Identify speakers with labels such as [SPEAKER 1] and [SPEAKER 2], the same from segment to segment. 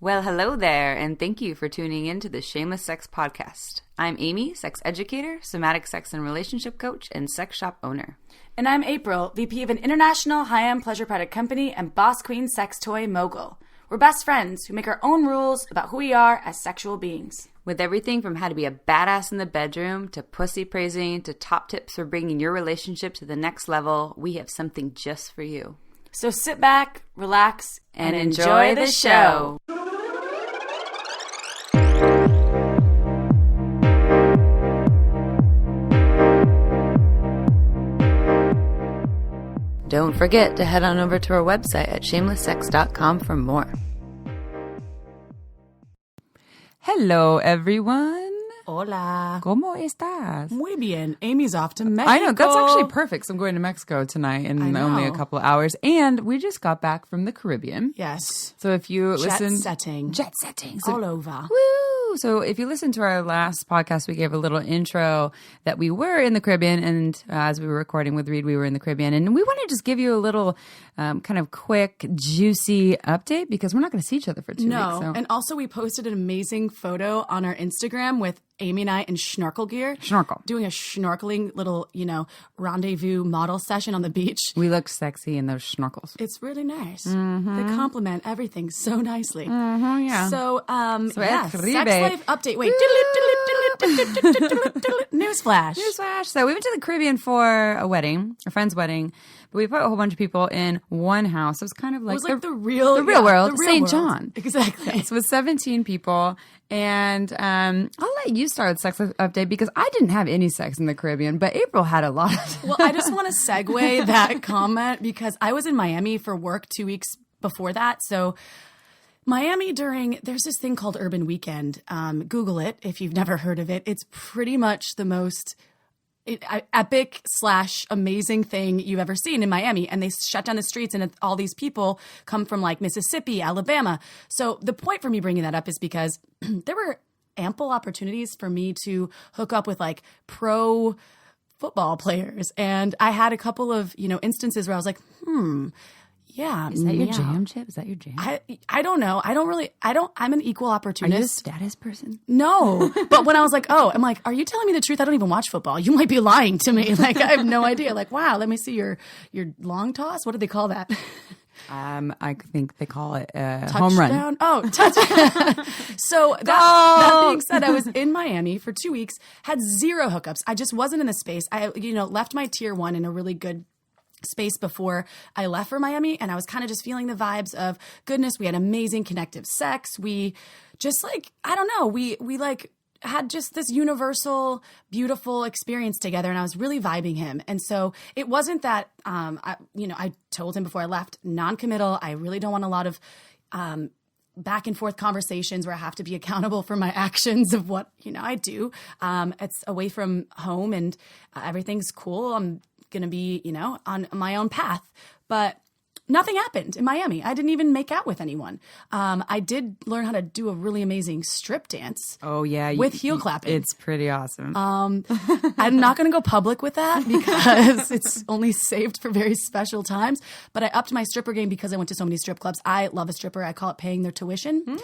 [SPEAKER 1] Well, hello there, and thank you for tuning in to the Shameless Sex Podcast. I'm Amy, sex educator, somatic sex and relationship coach, and sex shop owner.
[SPEAKER 2] And I'm April, VP of an international high-end pleasure product company and boss queen sex toy mogul. We're best friends who make our own rules about who we are as sexual beings.
[SPEAKER 1] With everything from how to be a badass in the bedroom, to pussy praising, to top tips for bringing your relationship to the next level, we have something just for you.
[SPEAKER 2] So sit back, relax, and enjoy the show.
[SPEAKER 1] Don't forget to head on over to our website at shamelesssex.com for more. Hello, everyone.
[SPEAKER 2] Hola.
[SPEAKER 1] ¿Cómo estás?
[SPEAKER 2] Muy bien. Amy's off to Mexico.
[SPEAKER 1] I know, that's actually perfect. So I'm going to Mexico tonight in only a couple of hours. And we just got back from the Caribbean.
[SPEAKER 2] Yes.
[SPEAKER 1] So if you listen...
[SPEAKER 2] Jet setting.
[SPEAKER 1] So,
[SPEAKER 2] all over.
[SPEAKER 1] Woo! So if you listen to our last podcast, we gave a little intro that we were in the Caribbean. And as we were recording with Reed, we were in the Caribbean. And we want to just give you a little kind of quick, juicy update because we're not going to see each other for 2 weeks. So.
[SPEAKER 2] And also we posted an amazing photo on our Instagram with Amy and I in snorkel gear. Doing a snorkeling little, rendezvous model session on the beach.
[SPEAKER 1] We looked sexy in those snorkels.
[SPEAKER 2] It's really nice. Mm-hmm. They complement everything so nicely.
[SPEAKER 1] Mm-hmm, yeah.
[SPEAKER 2] So sex life update. Wait. Newsflash.
[SPEAKER 1] So we went to the Caribbean for a wedding, a friend's wedding. But we put a whole bunch of people in one house. It was kind of like,
[SPEAKER 2] the real
[SPEAKER 1] world, St. John.
[SPEAKER 2] Exactly.
[SPEAKER 1] So it was 17 people. And I'll let you start with sex update because I didn't have any sex in the Caribbean, but April had a lot of it.
[SPEAKER 2] Well, I just want to segue that comment because I was in Miami for work 2 weeks before that. So Miami there's this thing called Urban Weekend. Google it if you've never heard of it. It's pretty much the most epic / amazing thing you've ever seen in Miami. And they shut down the streets and all these people come from like Mississippi, Alabama. So the point for me bringing that up is because there were ample opportunities for me to hook up with like pro football players. And I had a couple of, instances where I was like, yeah.
[SPEAKER 1] Is that your jam, Chip? Is that your jam?
[SPEAKER 2] I don't know. I'm an equal opportunist.
[SPEAKER 1] Are you a status person?
[SPEAKER 2] No. But when I was like, I'm like, are you telling me the truth? I don't even watch football. You might be lying to me. Like, I have no idea. Like, wow, let me see your long toss. What do they call that?
[SPEAKER 1] I think they call it home run.
[SPEAKER 2] Oh, touchdown. So that being said, I was in Miami for 2 weeks, had zero hookups. I just wasn't in the space. I, left my tier 1 in a really good space before I left for Miami, and I was kind of just feeling the vibes of goodness. We had amazing connective sex. We just like, I don't know, we like had just this universal, beautiful experience together, and I was really vibing him. And so it wasn't that, I told him before I left, non-committal. I really don't want a lot of back and forth conversations where I have to be accountable for my actions of what, I do. It's away from home and everything's cool. I'm going to be, on my own path. But nothing happened in Miami. I didn't even make out with anyone. I did learn how to do a really amazing strip dance.
[SPEAKER 1] Oh, yeah.
[SPEAKER 2] With heel clapping.
[SPEAKER 1] It's pretty awesome.
[SPEAKER 2] I'm not going to go public with that because it's only saved for very special times. But I upped my stripper game because I went to so many strip clubs. I love a stripper. I call it paying their tuition.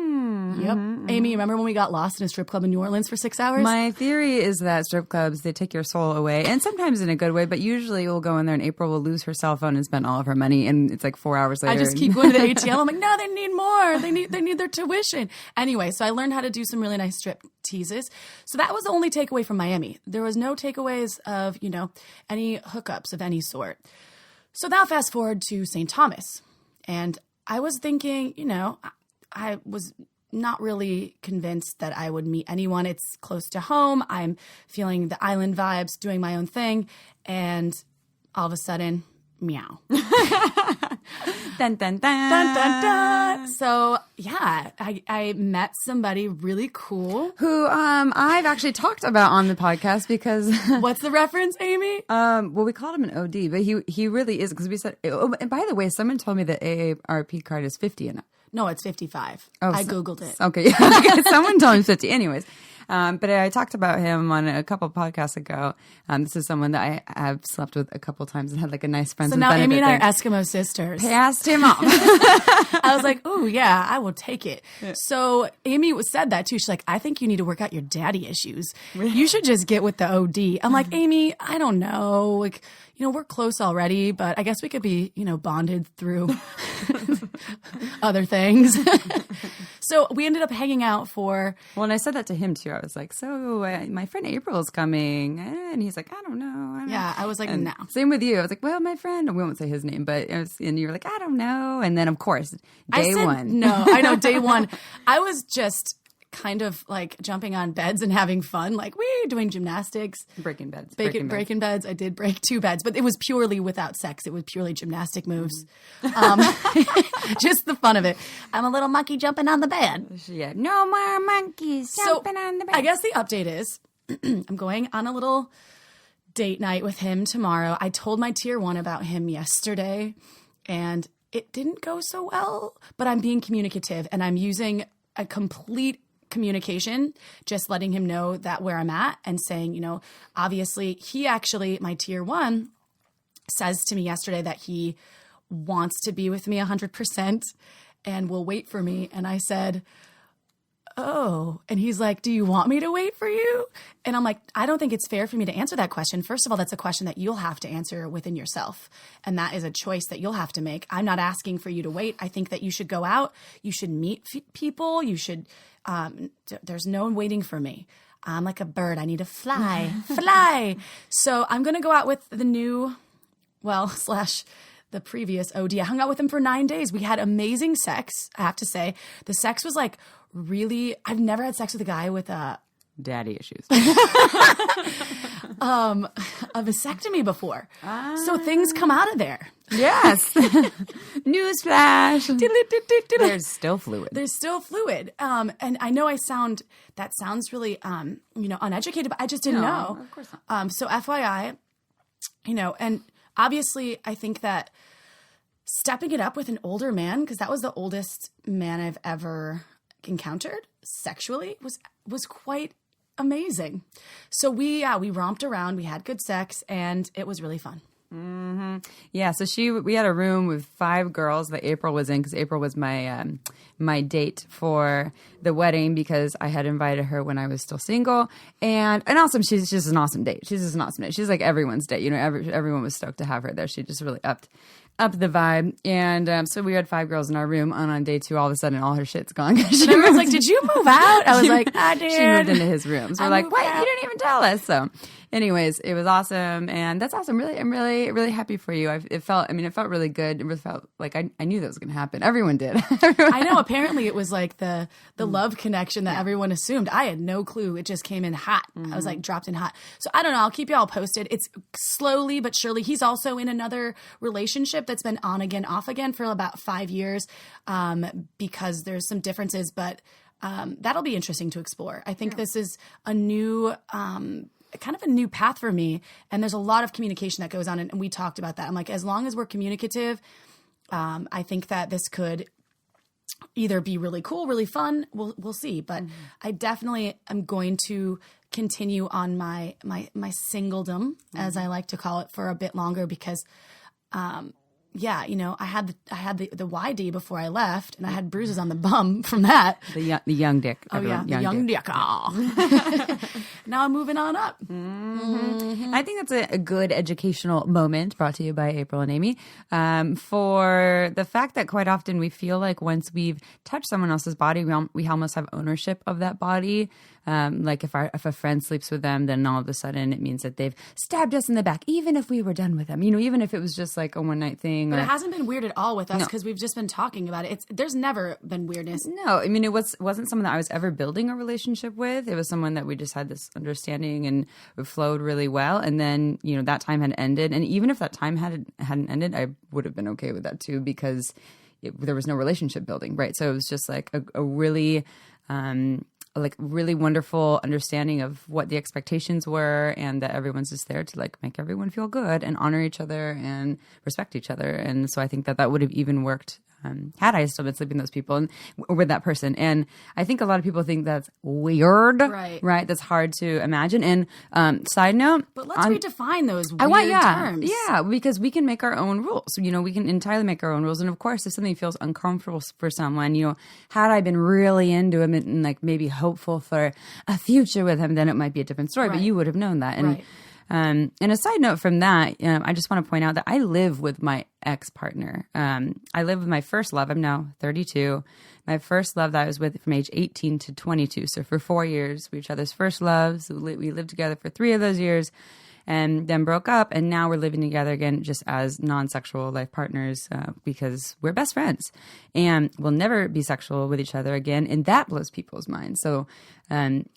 [SPEAKER 2] Yep. Amy, remember when we got lost in a strip club in New Orleans for 6 hours?
[SPEAKER 1] My theory is that strip clubs, they take your soul away, and sometimes in a good way, but usually we'll go in there and April will lose her cell phone and spend all of her money, and it's like 4 hours later.
[SPEAKER 2] I just keep going to the ATM. I'm like, no, they need more. They need their tuition. Anyway, so I learned how to do some really nice strip teases. So that was the only takeaway from Miami. There was no takeaways of, any hookups of any sort. So now fast forward to St. Thomas. And I was thinking, I was not really convinced that I would meet anyone. It's close to home. I'm feeling the island vibes, doing my own thing. And all of a sudden, meow.
[SPEAKER 1] Dun, dun, dun.
[SPEAKER 2] Dun, dun, dun. So, yeah, I met somebody really cool.
[SPEAKER 1] Who I've actually talked about on the podcast because...
[SPEAKER 2] What's the reference, Amy?
[SPEAKER 1] Well, we called him an OD, but he really is, because we said... Oh, and by the way, someone told me the AARP card is 50 and up.
[SPEAKER 2] No, it's 55. I Googled it.
[SPEAKER 1] Okay. Someone told me 50. Anyways, But I talked about him on a couple podcasts ago. This is someone that I have slept with a couple times and had like a nice friends
[SPEAKER 2] So
[SPEAKER 1] with
[SPEAKER 2] now
[SPEAKER 1] benefit
[SPEAKER 2] Amy and I are
[SPEAKER 1] thing.
[SPEAKER 2] Eskimo sisters.
[SPEAKER 1] Passed him off.
[SPEAKER 2] I was like, "Oh yeah, I will take it." So Amy said that too. She's like, "I think you need to work out your daddy issues. You should just get with the OD." I'm like, "Amy, I don't know. Like, we're close already, but I guess we could be, bonded through other things." So we ended up hanging out for.
[SPEAKER 1] Well, and I said that to him too. I was like, "So my friend April's coming," and he's like, "I don't know."
[SPEAKER 2] Yeah, I was like,
[SPEAKER 1] and
[SPEAKER 2] "No."
[SPEAKER 1] Same with you. I was like, "Well, my friend," we won't say his name, but and you were like, "I don't know." And then of course, day one.
[SPEAKER 2] No, I know day one. I was just kind of like jumping on beds and having fun, like we're doing gymnastics,
[SPEAKER 1] breaking beds.
[SPEAKER 2] Breaking beds. I did break 2 beds, but it was purely without sex. It was purely gymnastic moves. Just the fun of it. I'm a little monkey jumping on the bed.
[SPEAKER 1] Yeah, no more monkeys jumping on the bed.
[SPEAKER 2] I guess the update is I'm going on a little date night with him tomorrow. I told my tier 1 about him yesterday, and it didn't go so well, but I'm being communicative, and I'm using a complete communication, just letting him know that where I'm at and saying, obviously he actually, my tier 1 says to me yesterday that he wants to be with me 100% and will wait for me. And I said, "Oh," and he's like, "Do you want me to wait for you?" And I'm like, I don't think it's fair for me to answer that question. First of all, that's a question that you'll have to answer within yourself. And that is a choice that you'll have to make. I'm not asking for you to wait. I think that you should go out. You should meet people. You should, there's no one waiting for me. I'm like a bird. I need to fly, fly. So I'm going to go out with the new, the previous OD. I hung out with him for 9 days. We had amazing sex, I have to say. The sex was like really, I've never had sex with a guy with a
[SPEAKER 1] daddy issues.
[SPEAKER 2] a vasectomy before. So things come out of there.
[SPEAKER 1] Yes. Newsflash. There's still fluid.
[SPEAKER 2] There's still fluid. And I know that sounds really, uneducated, but I just didn't know.
[SPEAKER 1] Of course not.
[SPEAKER 2] So FYI, and obviously I think that stepping it up with an older man, because that was the oldest man I've ever encountered sexually, was quite amazing. So we romped around, we had good sex, and it was really fun.
[SPEAKER 1] Mm-hmm. Yeah, so we had a room with 5 girls that April was in, because April was my my date for the wedding, because I had invited her when I was still single, and also she's just an awesome date. She's just an awesome date. She's like everyone's date. Everyone was stoked to have her there. She just really upped the vibe, and so we had 5 girls in our room. And on day 2, all of a sudden, all her shit's gone.
[SPEAKER 2] Everyone's like, "Did you move out?" I was like, "I did."
[SPEAKER 1] She moved into his room. So we're like, "What?
[SPEAKER 2] Out.
[SPEAKER 1] You didn't even tell us." So, anyways, it was awesome, and that's awesome. Really, I'm really, really happy for you. It felt really good. It really felt like I knew that was going to happen. Everyone did.
[SPEAKER 2] I know. Apparently, it was like the love connection that everyone assumed. I had no clue. It just came in hot. I was like dropped in hot. So I don't know. I'll keep you all posted. It's slowly but surely. He's also in another relationship that's been on again, off again for about 5 years, because there's some differences, but that'll be interesting to explore. I think this is a new, kind of a new path for me, and there's a lot of communication that goes on, and we talked about that. I'm like, as long as we're communicative, I think that this could either be really cool, really fun. We'll see, but I definitely am going to continue on my singledom, as I like to call it, for a bit longer, because I had the YD before I left, and I had bruises on the bum from that.
[SPEAKER 1] The young dick.
[SPEAKER 2] Oh yeah, the young dick. Oh. Now I'm moving on up.
[SPEAKER 1] Mm-hmm. I think that's a good educational moment, brought to you by April and Amy, for the fact that quite often we feel like once we've touched someone else's body, we almost have ownership of that body. Like if a friend sleeps with them, then all of a sudden it means that they've stabbed us in the back, even if we were done with them. Even if it was just like a one night thing.
[SPEAKER 2] But it hasn't been weird at all with us, because we've just been talking about it. There's never been weirdness.
[SPEAKER 1] No, it wasn't someone that I was ever building a relationship with. It was someone that we just had this understanding, and it flowed really well. And then that time had ended, and even if that time hadn't ended, I would have been okay with that too, because there was no relationship building, right? So it was just like a really really wonderful understanding of what the expectations were, and that everyone's just there to like make everyone feel good and honor each other and respect each other. And so I think that would have even worked had I still been sleeping with those people and with that person. And I think a lot of people think that's weird, right? That's hard to imagine. And side note,
[SPEAKER 2] but let's redefine those weird terms.
[SPEAKER 1] Yeah, because we can make our own rules. We can entirely make our own rules. And of course, if something feels uncomfortable for someone, had I been really into him and like maybe hopeful for a future with him, then it might be a different story. But you would have known that. And and a side note from that, I just want to point out that I live with my ex-partner. I live with my first love. I'm now 32. My first love that I was with from age 18 to 22. So for 4 years, we were each other's first loves. We lived together for 3 of those years and then broke up. And now we're living together again just as non-sexual life partners because we're best friends. And we'll never be sexual with each other again. And that blows people's minds. So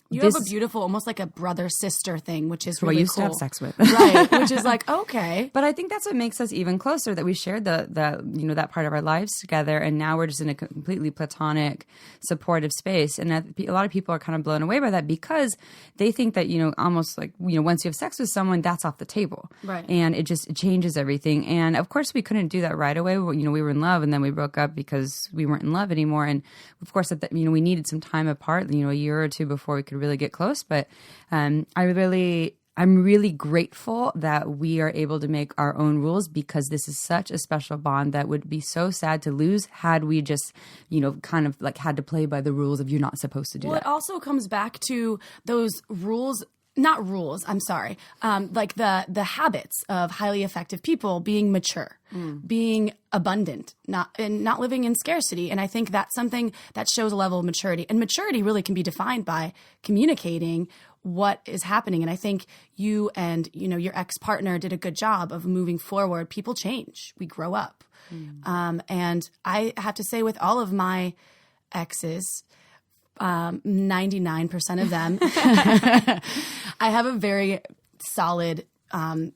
[SPEAKER 2] you have a beautiful, almost like a brother-sister thing, which is really
[SPEAKER 1] cool. I used
[SPEAKER 2] to
[SPEAKER 1] have sex with.
[SPEAKER 2] Right, which is like, okay.
[SPEAKER 1] But I think that's what makes us even closer, that we shared that part of our lives together, and now we're just in a completely platonic, supportive space. And a lot of people are kind of blown away by that because they think that, almost like, once you have sex with someone, that's off the table.
[SPEAKER 2] Right.
[SPEAKER 1] And it changes everything. And of course, we couldn't do that right away. We were in love, and then we broke up because we weren't in love anymore. And of course, we needed some time apart, a year or two before we could really get close. But I'm really grateful that we are able to make our own rules, because this is such a special bond that would be so sad to lose had we just, kind of like had to play by the rules of you're not supposed to do that.
[SPEAKER 2] It also comes back to those rules. Not rules, I'm sorry. Like the habits of highly effective people being mature, being abundant, not living in scarcity. And I think that's something that shows a level of maturity. And maturity really can be defined by communicating what is happening. And I think you and, your ex-partner did a good job of moving forward. People change. We grow up. And I have to say, with all of my exes, 99% of them, I have a very solid, a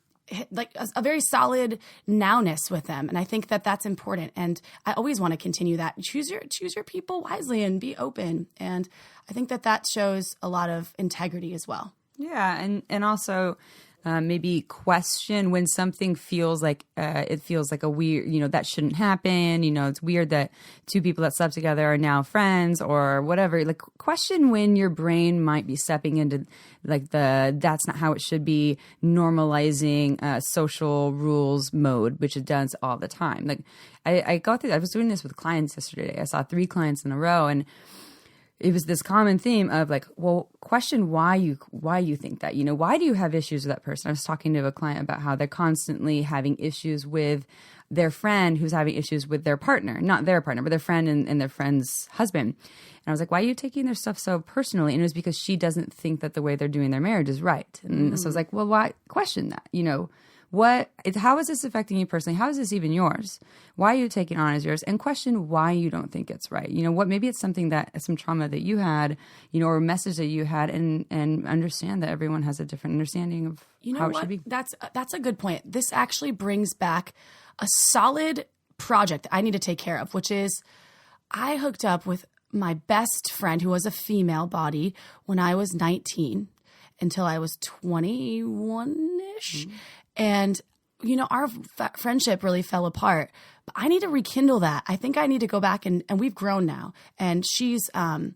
[SPEAKER 2] very solid nowness with them. And I think that that's important. And I always want to continue that. Choose your people wisely and be open. And I think that shows a lot of integrity as well.
[SPEAKER 1] Yeah. And also, maybe question when something feels like it feels like a weird, that shouldn't happen. It's weird that two people that slept together are now friends or whatever. Like, question when your brain might be stepping into like that's not how it should be, normalizing social rules mode, which it does all the time. Like I was doing this with clients yesterday. I saw 3 clients in a row, and it was this common theme of like, well, question why you think that, why do you have issues with that person? I was talking to a client about how they're constantly having issues with their friend who's having issues with their partner, not their partner, but their friend and their friend's husband. And I was like, why are you taking their stuff so personally? And it was because she doesn't think that the way they're doing their marriage is right. And so I was like, well, why question that? How is this affecting you personally? How is this even yours? Why are you taking on as yours? And question why you don't think it's right. Maybe it's some trauma that you had, or a message that you had, and understand that everyone has a different understanding of how it should be.
[SPEAKER 2] That's a good point. This actually brings back a solid project I need to take care of, which is I hooked up with my best friend who was a female body when I was 19 until I was 21-ish. Mm-hmm. And, our friendship really fell apart. But I need to rekindle that. I think I need to go back and we've grown now. And she's an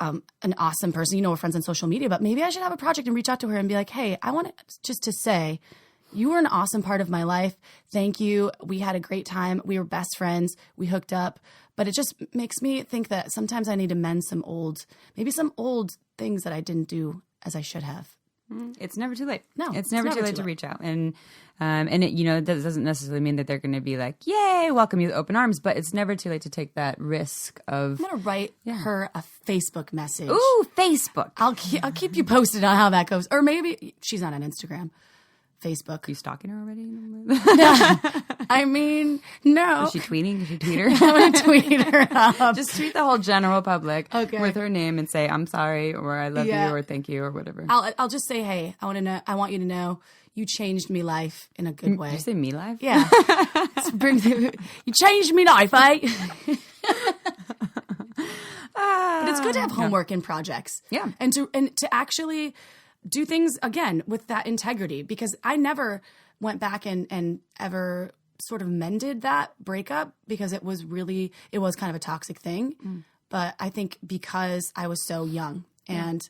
[SPEAKER 2] awesome person. We're friends on social media. But maybe I should have a project and reach out to her and be like, hey, I want just to say, you were an awesome part of my life. Thank you. We had a great time. We were best friends. We hooked up. But it just makes me think that sometimes I need to mend some old things that I didn't do as I should have.
[SPEAKER 1] It's never too late.
[SPEAKER 2] No,
[SPEAKER 1] it's never too late to reach out. And it, that doesn't necessarily mean that they're going to be like, yay, welcome you with open arms, but it's never too late to take that risk of.
[SPEAKER 2] I'm going to write her a Facebook message.
[SPEAKER 1] Ooh, Facebook.
[SPEAKER 2] I'll keep you posted on how that goes. Or maybe she's not on Instagram. Facebook.
[SPEAKER 1] Are you stalking her already?
[SPEAKER 2] I mean, no.
[SPEAKER 1] Is she tweeting? Did she tweet her?
[SPEAKER 2] I'm going to tweet her up.
[SPEAKER 1] Just tweet the whole general public with her name and say, I'm sorry, or I love you, or thank you, or whatever.
[SPEAKER 2] I'll just say, hey, I want you to know you changed me life in a good way.
[SPEAKER 1] Did you say me life?
[SPEAKER 2] Yeah. You changed me life, eh? But it's good to have homework and projects.
[SPEAKER 1] Yeah.
[SPEAKER 2] And to actually do things again with that integrity, because I never went back and ever sort of mended that breakup because it was kind of a toxic thing. But I think because I was so young and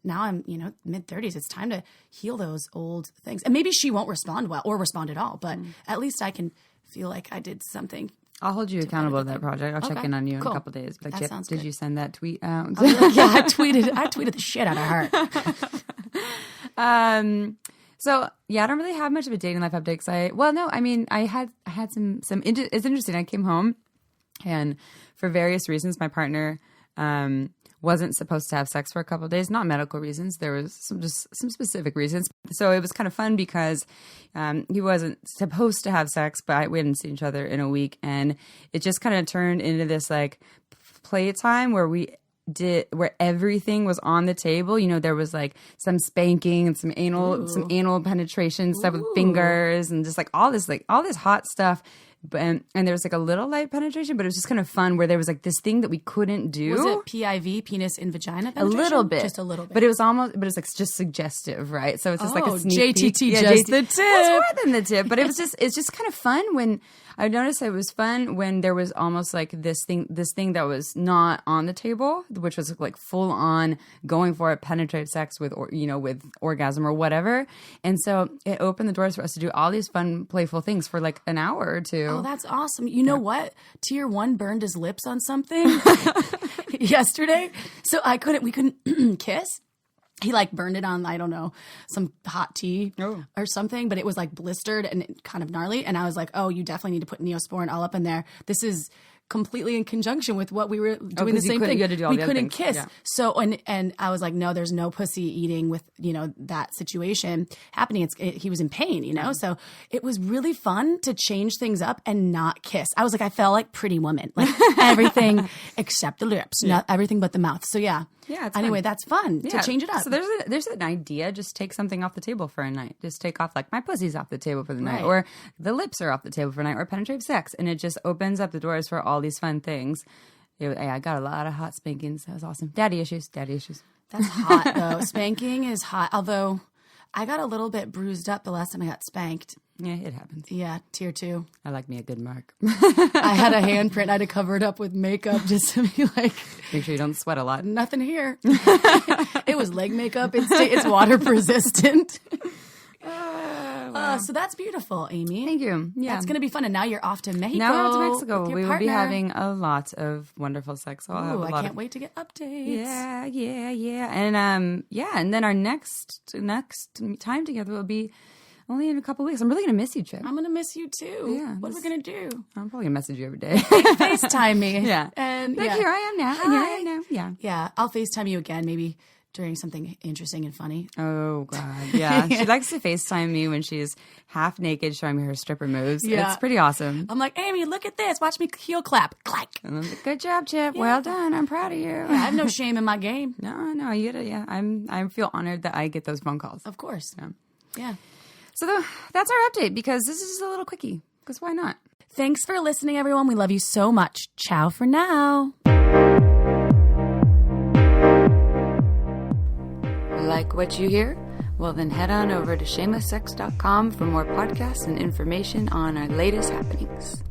[SPEAKER 2] now I'm, mid-30s, it's time to heal those old things. And maybe she won't respond well or respond at all, but at least I can feel like I did something.
[SPEAKER 1] I'll hold you accountable to that project. I'll check in on you in a couple of days. Like,
[SPEAKER 2] that sounds
[SPEAKER 1] did
[SPEAKER 2] good.
[SPEAKER 1] you send that tweet out?
[SPEAKER 2] Yeah, I tweeted the shit out of her.
[SPEAKER 1] So yeah, I don't really have much of a dating life update. I had some. It's interesting. I came home, and for various reasons, my partner wasn't supposed to have sex for a couple of days. Not medical reasons. There was some specific reasons. So it was kind of fun because he wasn't supposed to have sex, but we hadn't seen each other in a week, and it just kind of turned into this like playtime where everything was on the table. There was like some spanking and some anal penetration stuff with fingers and just like all this hot stuff. And there was like a little light penetration, but it was just kind of fun where there was like this thing that we couldn't do.
[SPEAKER 2] Was it PIV, penis in vagina penetration?
[SPEAKER 1] A little bit.
[SPEAKER 2] Just a little bit.
[SPEAKER 1] But it's like just suggestive, right? So it's just like a sneak
[SPEAKER 2] JTT
[SPEAKER 1] peek.
[SPEAKER 2] just the tip.
[SPEAKER 1] Well, it's more than the tip, but it's just kind of fun when I noticed it was fun when there was almost like this thing that was not on the table, which was like full on going for it, penetrative sex with orgasm or whatever. And so it opened the doors for us to do all these fun, playful things for like an hour or two.
[SPEAKER 2] Oh, that's awesome. You know what? Tier 1 burned his lips on something yesterday. So we couldn't kiss. He like burned it on, I don't know, some hot tea or something, but it was like blistered and kind of gnarly. And I was like, oh, you definitely need to put Neosporin all up in there. This is completely in conjunction with what we were doing the same thing.
[SPEAKER 1] You had to do all
[SPEAKER 2] we
[SPEAKER 1] the other
[SPEAKER 2] couldn't
[SPEAKER 1] things.
[SPEAKER 2] kiss.
[SPEAKER 1] Yeah.
[SPEAKER 2] So, and I was like, no, there's no pussy eating with, that situation happening. He was in pain, So it was really fun to change things up and not kiss. I was like, I felt like Pretty Woman, like everything except the lips, not everything but the mouth. So yeah.
[SPEAKER 1] Yeah. It's
[SPEAKER 2] anyway,
[SPEAKER 1] fun.
[SPEAKER 2] That's fun to change it up.
[SPEAKER 1] So there's an idea. Just take something off the table for a night. Just take off like my pussy's off the table for the night, or the lips are off the table for a night, or penetrative sex, and it just opens up the doors for all these fun things. I got a lot of hot spankings. That was awesome. Daddy issues.
[SPEAKER 2] That's hot though. Spanking is hot. Although I got a little bit bruised up the last time I got spanked.
[SPEAKER 1] Yeah, it happens.
[SPEAKER 2] Yeah, tier 2.
[SPEAKER 1] I like me a good mark.
[SPEAKER 2] I had a handprint. I had to cover it up with makeup just to be like,
[SPEAKER 1] make sure you don't sweat a lot.
[SPEAKER 2] Nothing here. It was leg makeup. It's water resistant. So that's beautiful, Amy.
[SPEAKER 1] Thank you. Yeah,
[SPEAKER 2] that's going to be fun. And now you're off to Mexico.
[SPEAKER 1] Now we're to Mexico. We will
[SPEAKER 2] partner.
[SPEAKER 1] be having a lot of wonderful sex. So
[SPEAKER 2] I can't wait to get updates.
[SPEAKER 1] Yeah. And then our next time together will be only in a couple of weeks. I'm really going to miss you, Chip.
[SPEAKER 2] I'm going to miss you too.
[SPEAKER 1] Yeah.
[SPEAKER 2] What are we going to do?
[SPEAKER 1] I'm probably going to message you every day.
[SPEAKER 2] FaceTime me.
[SPEAKER 1] Yeah.
[SPEAKER 2] And
[SPEAKER 1] here I am now.
[SPEAKER 2] Hi.
[SPEAKER 1] And here I am now. Yeah.
[SPEAKER 2] Yeah. I'll FaceTime you again, maybe during something interesting and funny.
[SPEAKER 1] Oh, God. Yeah. She likes to FaceTime me when she's half naked showing me her stripper moves. Yeah. It's pretty awesome.
[SPEAKER 2] I'm like, Amy, look at this. Watch me heel clap. Clack.
[SPEAKER 1] And I'm like, good job, Chip. Yeah. Well done. I'm proud of you.
[SPEAKER 2] Yeah, I have no shame in my game.
[SPEAKER 1] No. You gotta, yeah. I feel honored that I get those phone calls.
[SPEAKER 2] Of course. Yeah.
[SPEAKER 1] So that's our update because this is just a little quickie. Because why not?
[SPEAKER 2] Thanks for listening, everyone. We love you so much. Ciao for now.
[SPEAKER 1] Like what you hear? Well, then head on over to shamelesssex.com for more podcasts and information on our latest happenings.